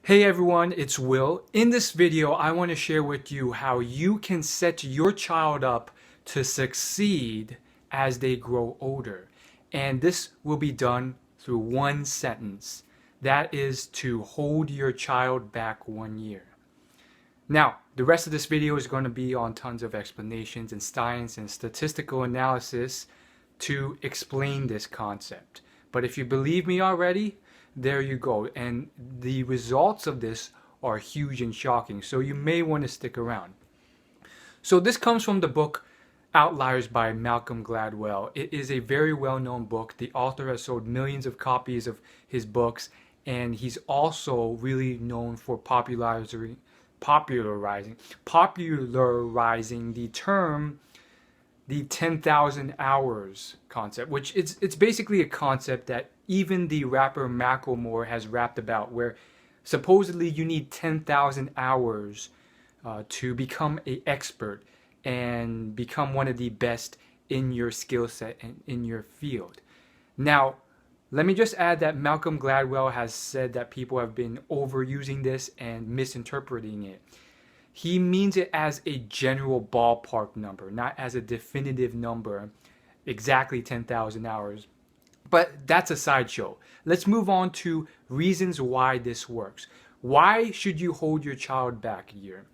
Hey everyone, it's Will. In this video, I want to share with you how you can set your child up to succeed as they grow older. And this will be done through one sentence. That is to hold your child back 1 year. Now, the rest of this video is going to be on tons of explanations and science and statistical analysis to explain this concept. But if you believe me already, there you go. And the results of this are huge and shocking, so you may want to stick around. So this comes from the book Outliers by Malcolm Gladwell. It is a very well-known book. The author has sold millions of copies of his books, and he's also really known for popularizing the term the 10,000 hours concept, which it's basically a concept that even the rapper Macklemore has rapped about, where supposedly you need 10,000 hours to become an expert and become one of the best in your skill set and in your field. Now, let me just add that Malcolm Gladwell has said that people have been overusing this and misinterpreting it. He means it as a general ballpark number, not as a definitive number, exactly 10,000 hours. But that's a sideshow. Let's move on to reasons why this works. Why should you hold your child back a year?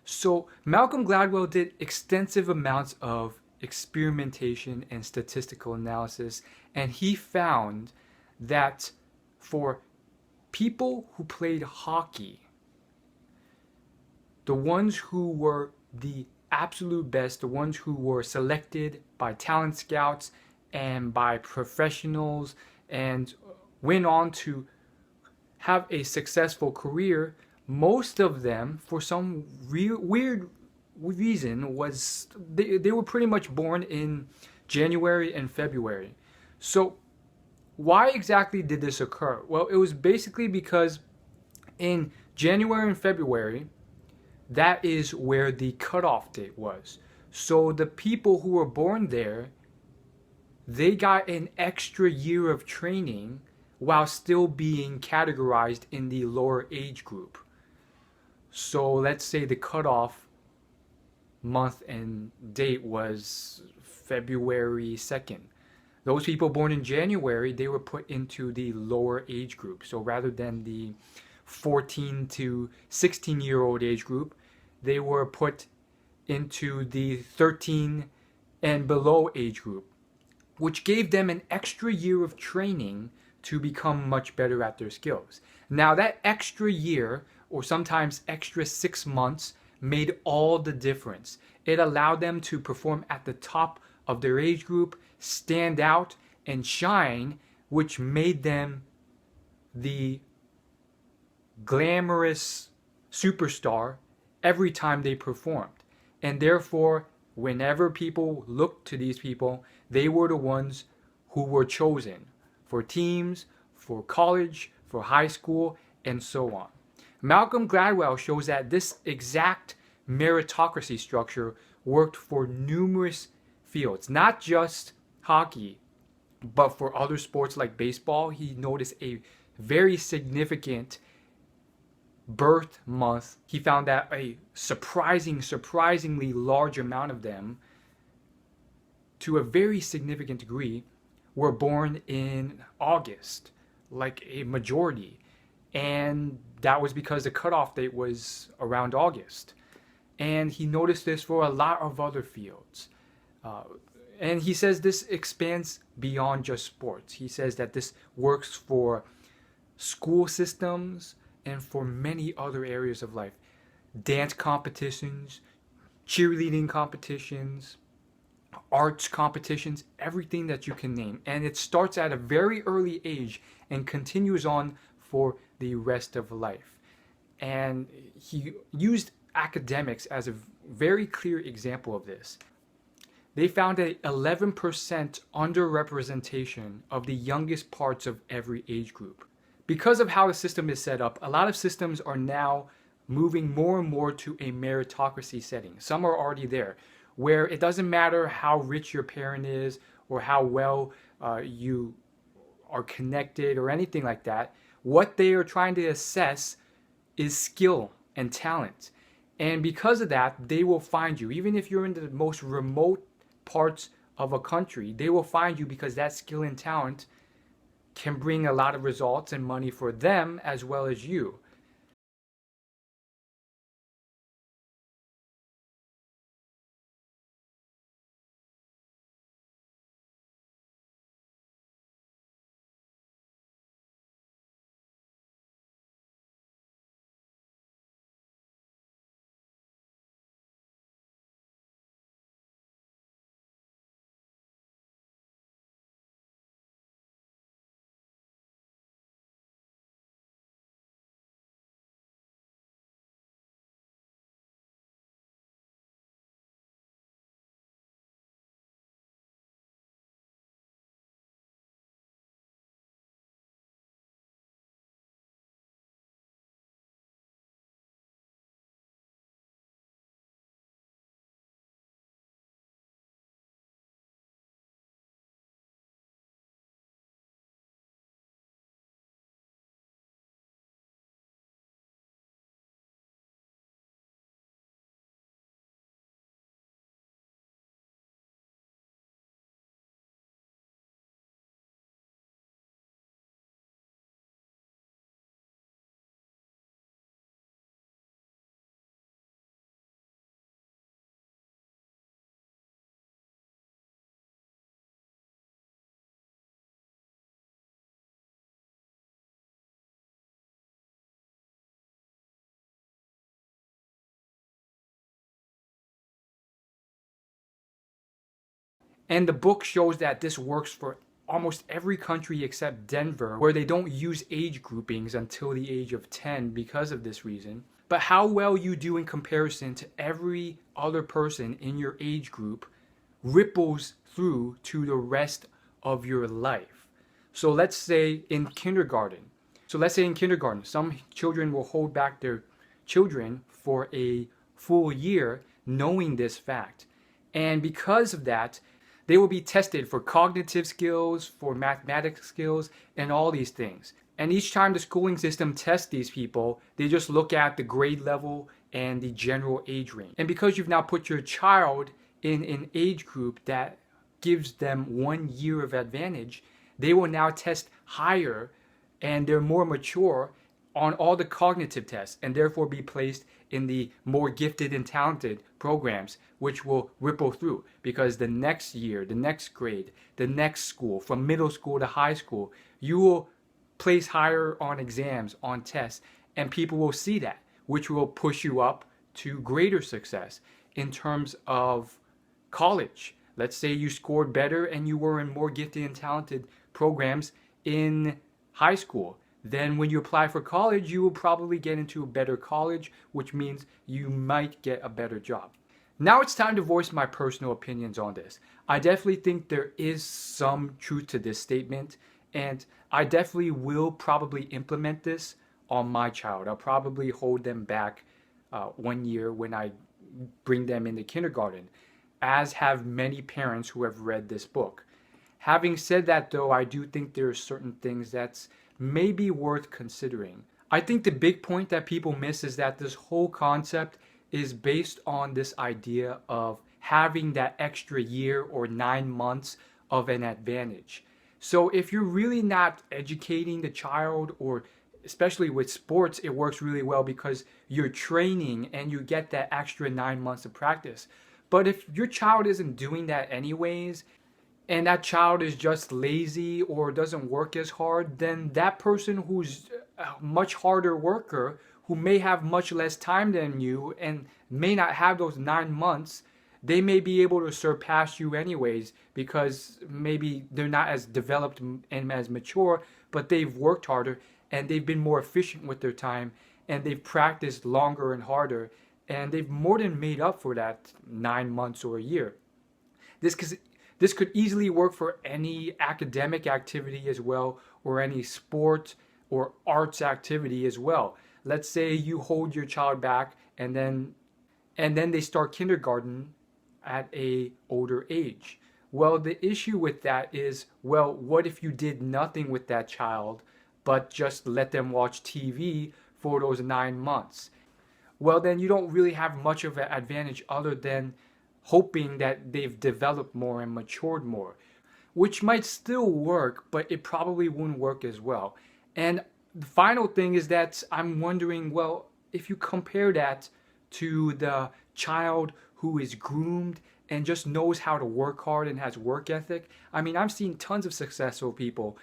So Malcolm Gladwell did extensive amounts of experimentation and statistical analysis, and he found that for people who played hockey, the ones who were the absolute best, the ones who were selected by talent scouts and by professionals and went on to have a successful career, most of them, for some weird reason, was they were pretty much born in January and February. So why exactly did this occur? Well, it was basically because in January and February, that is where the cutoff date was. So the people who were born there, they got an extra year of training while still being categorized in the lower age group. So let's say the cutoff month and date was February 2nd. Those people born in January, they were put into the lower age group. So rather than the 14 to 16-year-old age group, they were put into the 13 and below age group, which gave them an extra year of training to become much better at their skills. Now that extra year, or sometimes extra 6 months, made all the difference. It allowed them to perform at the top of their age group, stand out and shine, which made them the glamorous superstar every time they performed. And therefore, whenever people looked to these people, they were the ones who were chosen for teams, for college, for high school, and so on. Malcolm Gladwell shows that this exact meritocracy structure worked for numerous fields, not just hockey, but for other sports like baseball. He noticed a very significant birth month. He found that a surprisingly large amount of them, to a very significant degree, were born in August, like a majority. And that was because the cutoff date was around August. And he noticed this for a lot of other fields. And he says this expands beyond just sports. He says that this works for school systems and for many other areas of life. Dance competitions, cheerleading competitions, arts competitions, everything that you can name. And it starts at a very early age and continues on for the rest of life. And he used academics as a very clear example of this. They found an 11% underrepresentation of the youngest parts of every age group. Because of how the system is set up, a lot of systems are now moving more and more to a meritocracy setting. Some are already there, where it doesn't matter how rich your parent is or how well you are connected or anything like that. What they are trying to assess is skill and talent. And because of that, they will find you. Even if you're in the most remote parts of a country, they will find you because that skill and talent can bring a lot of results and money for them as well as you. And the book shows that this works for almost every country except Denver, where they don't use age groupings until the age of 10 because of this reason. But how well you do in comparison to every other person in your age group ripples through to the rest of your life. So let's say in kindergarten. Some children will hold back their children for a full year knowing this fact. And because of that, they will be tested for cognitive skills, for mathematics skills, and all these things. And each time the schooling system tests these people, they just look at the grade level and the general age range. And because you've now put your child in an age group that gives them 1 year of advantage, they will now test higher and they're more mature on all the cognitive tests and therefore be placed in the more gifted and talented programs, which will ripple through because the next year, the next grade, the next school, from middle school to high school, you will place higher on exams, on tests, and people will see that, which will push you up to greater success in terms of college. Let's say you scored better and you were in more gifted and talented programs in high school. Then when you apply for college, you will probably get into a better college, which means you might get a better job. Now it's time to voice my personal opinions on this. I definitely think there is some truth to this statement, and I definitely will probably implement this on my child. I'll probably hold them back 1 year when I bring them into kindergarten, as have many parents who have read this book. Having said that, though, I do think there are certain things that's maybe worth considering. I think the big point that people miss is that this whole concept is based on this idea of having that extra year or 9 months of an advantage. So if you're really not educating the child, or especially with sports, it works really well because you're training and you get that extra 9 months of practice. But if your child isn't doing that anyways, and that child is just lazy or doesn't work as hard, then that person who's a much harder worker, who may have much less time than you and may not have those 9 months, they may be able to surpass you anyways because maybe they're not as developed and as mature, but they've worked harder and they've been more efficient with their time and they've practiced longer and harder and they've more than made up for that 9 months or a year. This could easily work for any academic activity as well, or any sport or arts activity as well. Let's say you hold your child back and then they start kindergarten at a older age. Well, the issue with that is, well, what if you did nothing with that child but just let them watch TV for those 9 months, well, then you don't really have much of an advantage other than hoping that they've developed more and matured more, which might still work, but it probably wouldn't work as well. And the final thing is that I'm wondering, well, if you compare that to the child who is groomed and just knows how to work hard and has work ethic. I mean, I've seen tons of successful people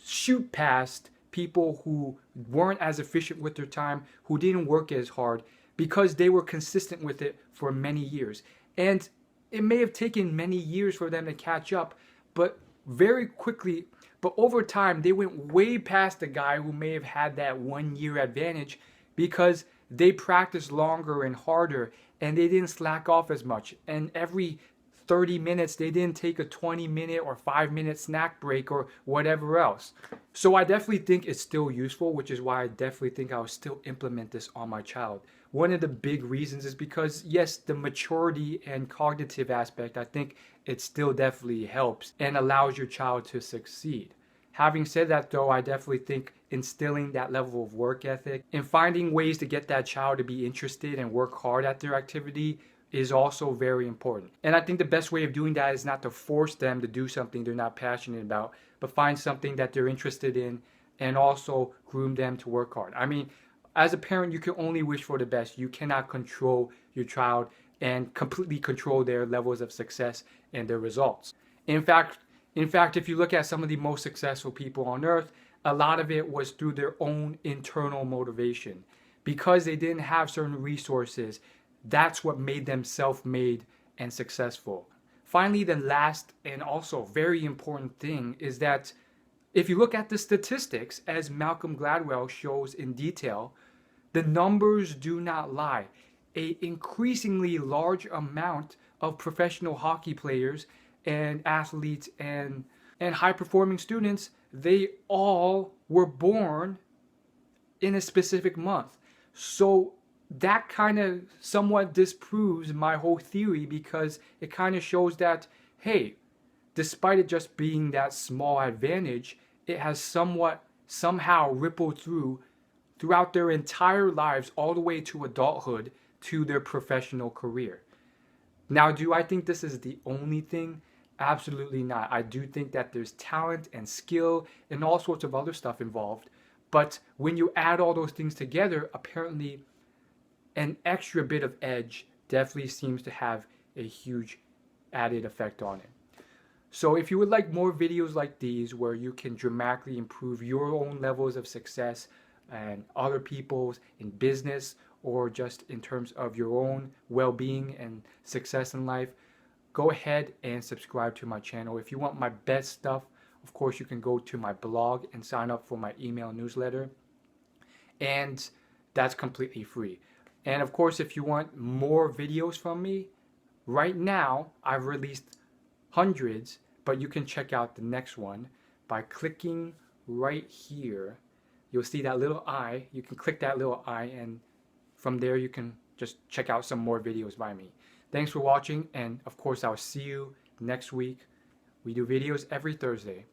shoot past people who weren't as efficient with their time, who didn't work as hard because they were consistent with it for many years. And it may have taken many years for them to catch up, but very quickly, but over time, they went way past the guy who may have had that 1 year advantage because they practiced longer and harder and they didn't slack off as much. And every 30 minutes, they didn't take a 20-minute or 5-minute snack break or whatever else. So I definitely think it's still useful, which is why I definitely think I'll still implement this on my child. One of the big reasons is because, yes, the maturity and cognitive aspect, I think it still definitely helps and allows your child to succeed. Having said that, though, I definitely think instilling that level of work ethic and finding ways to get that child to be interested and work hard at their activity is also very important. And I think the best way of doing that is not to force them to do something they're not passionate about, but find something that they're interested in and also groom them to work hard. I mean, as a parent, you can only wish for the best. You cannot control your child and completely control their levels of success and their results. In fact, if you look at some of the most successful people on earth, a lot of it was through their own internal motivation. Because they didn't have certain resources, that's what made them self-made and successful. Finally, the last and also very important thing is that if you look at the statistics, as Malcolm Gladwell shows in detail, the numbers do not lie. An increasingly large amount of professional hockey players and athletes and high-performing students, they all were born in a specific month. So that kind of somewhat disproves my whole theory because it kind of shows that, hey, despite it just being that small advantage, it has somehow rippled throughout their entire lives all the way to adulthood to their professional career. Now, do I think this is the only thing? Absolutely not. I do think that there's talent and skill and all sorts of other stuff involved. But when you add all those things together, apparently an extra bit of edge definitely seems to have a huge added effect on it. So if you would like more videos like these where you can dramatically improve your own levels of success and other people's in business or just in terms of your own well-being and success in life, go ahead and subscribe to my channel. If you want my best stuff, of course, you can go to my blog and sign up for my email newsletter. And that's completely free. And of course, if you want more videos from me, right now, I've released hundreds, but you can check out the next one by clicking right here. You'll see that little eye. You can click that little eye, and from there, you can just check out some more videos by me. Thanks for watching, and of course, I'll see you next week. We do videos every Thursday.